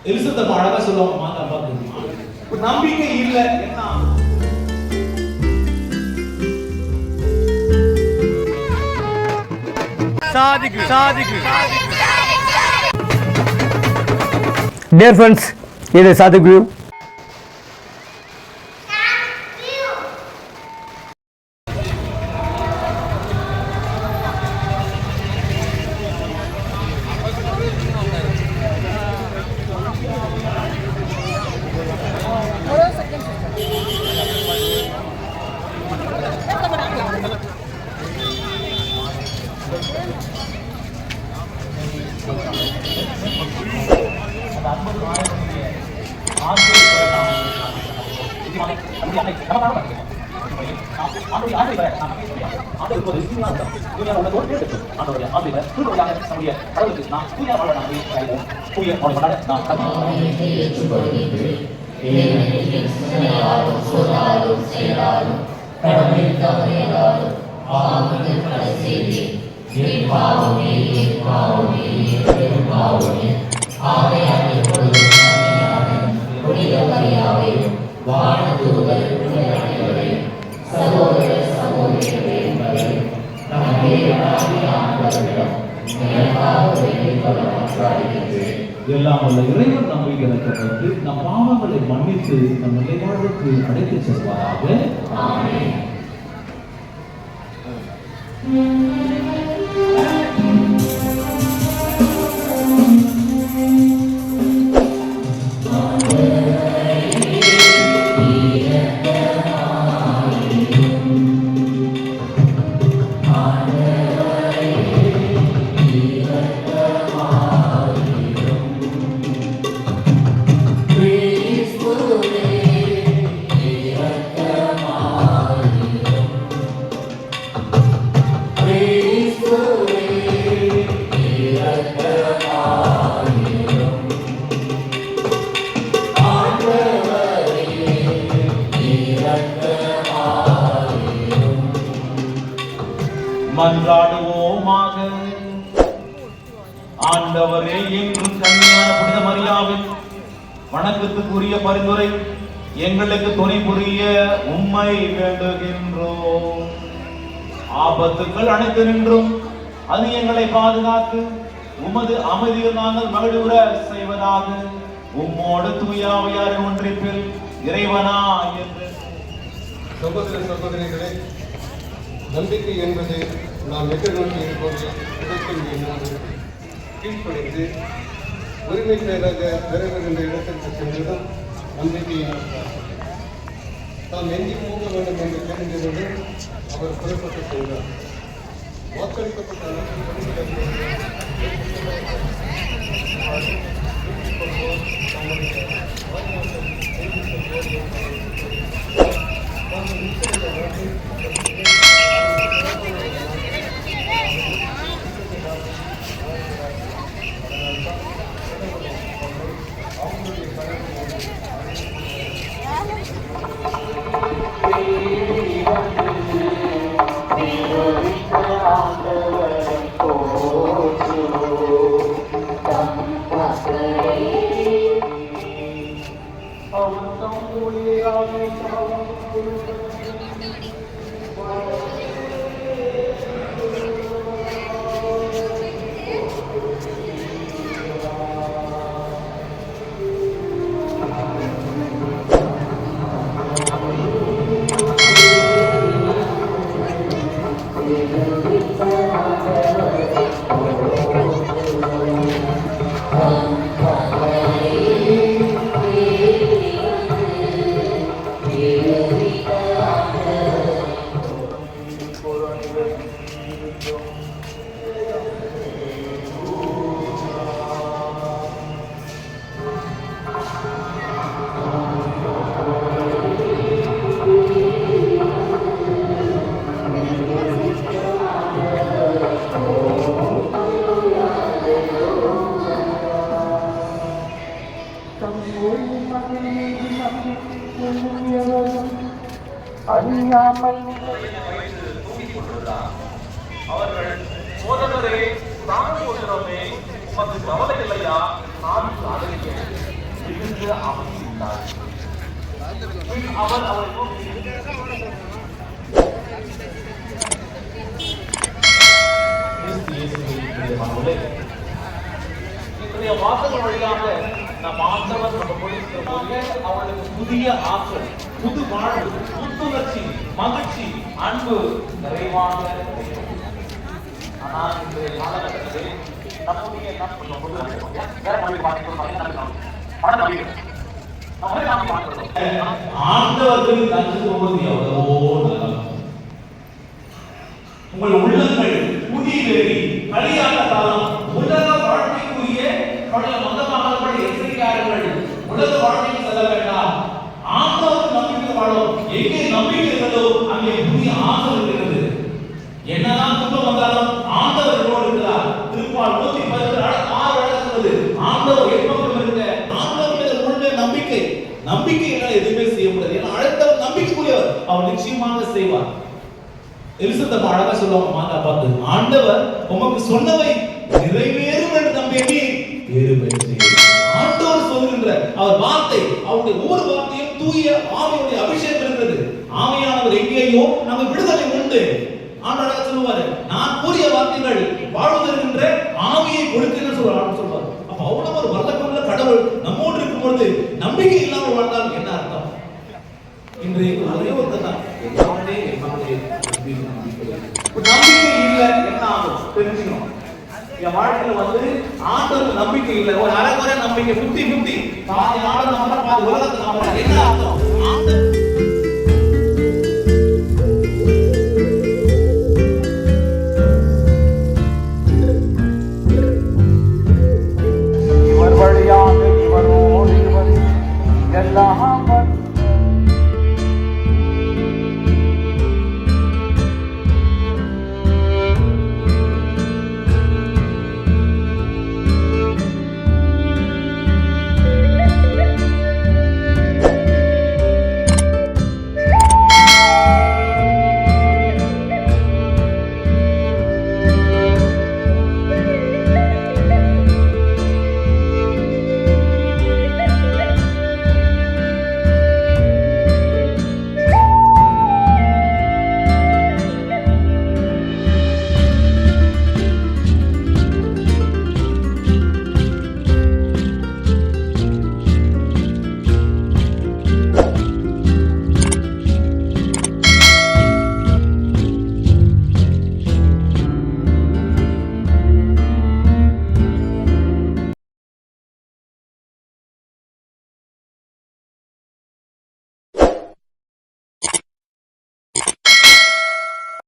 Elizabeth அழகா சொல்லுவாங்க, நம்பிக்கை இல்லை என்ன சாதிக்கு. Dear friends, இது சாதிக் வியூ. எல்லாம் உள்ள இறைவன் நம்மை இறக்கப்பட்டு நம் பாவங்களை மன்னித்து நம் நிலைவாழ்வுக்கு அழைத்து செல்வாராக. ஆமென். மன்றாடுவோமாக. ஆண்டவரே, என்றும் கன்னியான புனித மரியாவின் வணக்கத்துக்குரிய பரிந்துரை எங்களுக்கு துணை புரிய உம்மை வேண்டுகின்றோம். ஆபத்துக்கள் அனைத்து நின்றும் அது எங்களை பாதுகாத்து உமது அமைதியில் நாங்கள் மகிழ்வுற செய்வதாக உம்மோடு தூயாவையாரின் ஒன்றிப்பில் இறைவனா என்று. சகோதர சகோதரிகளே, நம்பிக்கை என்பது நாம் எதிர்நோக்கி இருப்பது கிடைக்கும் என்னாது கீழ்ப்படைந்து உரிமை செயலாக நிறைவேறுகின்ற இடத்திற்கு சென்றதும் நம்பிக்கையை தாம் எங்கே போக வேண்டும் என்று தெரிந்ததுடன் அவர் புறப்பட்டு சென்றார். வாக்களிக்கப்பட்ட அறியாமல் அவர்கள் போதகரே ராமபோதரமே உமக்கு கவலை இல்லையா நான் சாதனைக்கிறேன் என்று அமைந்தார். அவர் அவரை நோக்கி இன்றைய வாசகம் வழியாக நம் ஆண்டவர் நம்ம கொடுக்கிற போது அவர்களுக்கு புதிய ஆற்றல், புது வாழ்வு, புத்துணர்ச்சி, மகிழ்ச்சி, அன்பு நிறைவாக கிடைக்கும். ஆனால் இன்றைய காலகட்டத்தில் நம்முடைய ஆண்டவர்கள் கற்று போவது எவ்வளவோ நல்லது. உங்கள் உள்ளங்கள் புதியேறி கலியாத காலம் உலக வாழ்க்கைக்குரிய பழைய மந்தமானவர்கள் எச்சரிக்கையாளர்கள் உலக வாழ்க்கைக்கு செல்ல வேண்டாம். ஆண்டவர் நம்பிக்கை வாழும். எங்கே நம்பிக்கை இருக்கிறதோ அங்கே புதிய ஆற்றல் இருக்கிறது. என்னதான் துன்பம் வந்தாலும் ஆண்டவர் என்னோடு இருக்கிறார். திருப்பால் 116 சொல்வது ஆண்டவர் எப்பக்கம் இருக்க. ஆண்டவர் மீது உள்ள நம்பிக்கை, நம்பிக்கையினால் எதுவுமே செய்ய முடியாது. ஏன்னா அழைத்தவர் நம்பிக்கைக்குரியவர், அவர் நிச்சயமாக செய்வார். எலிசபெத் அழகா சொல்லுவாங்க மாதா பார்த்து, ஆண்டவர் உமக்கு சொன்னவை நிறைவேறும் என்று நம்பியமே ஆண்டவர் சொல்கின்ற அவர் வார்த்தை, அவருடைய ஒவ்வொரு வார்த்தையும் தூய ஆவியுடைய அபிஷேகம் இருக்கிறது. ஆவியானவர் எங்கேயோ நம்ம விடுதலை உண்டு. ஆண்டவர் சொல்லுவாரு, நான் கூறிய வார்த்தைகள் வாழ்வதற்கின்ற ஆவியை கொடுக்கிறேன்னு சொல்லுவார். அப்ப அவ்வளவு ஒரு வல்லமையுள்ள கடவுள் நம்மோடு இருக்கும் பொழுது நம்பிக்கை இல்லாமல் வாழ்ந்தால் என்ன அர்த்தம்? இன்றைய ஒரே ஒரு தான் நம்பிக்கை இல்லை என்ன ஆகும் தெரிஞ்சுக்கணும். என் வாழ்க்கையில ஆண்டவருக்கு நம்பிக்கை இல்லை, ஒரு அரைக்குறை நம்பிக்கை 50-50 பாதி ஆள நம்புற பாதி உலகத்தை நம்புற என்ன